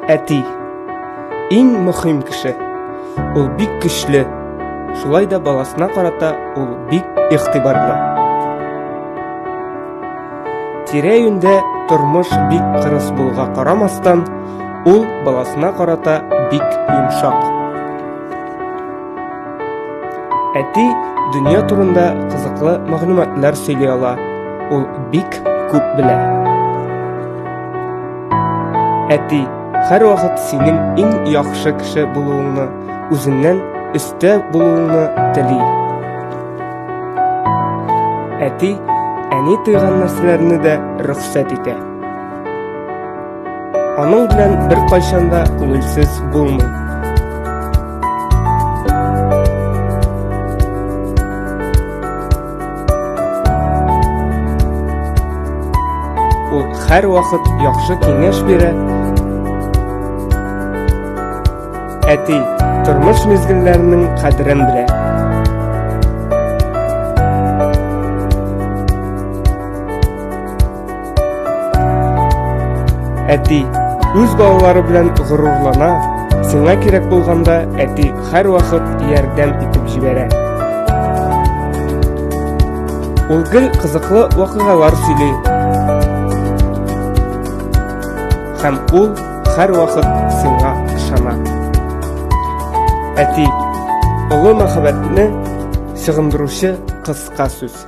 Әти. Иң мөһим кеше. Ул бик көчле. Шулай да баласына карата ул бик игътибарлы. Тирә-юньдә тормыш бик кырыс булга карамастан, ул баласына карата бик йомшак. Әти дөнья турында кызыклы мәгълүматлар сөйли ала. Ул бик күп белә. Әти һәр вакыт синең иң яхшы кеше булуыңны, үзеннән өстә булуыңны тели. Әти әни тыйган нәрсәләрне дә рөхсәт итә. Аның белән бер кайчан да күңелсез булмый. Ул һәр вакыт яхшы киңәш бирә. Әти тормыш мизгелләренең кадерен белә. Әти үз балалары белән горурлана. Сиңа кирәк булганда әти һәр вакыт ярдәм итеп җибәрә. Ул гел кызыклы вакыйгалар сөйли. Һәм ул һәр вакыт сиңа ышана. Әти, олы мәхәббәтне сыгындыручы кыска сүз.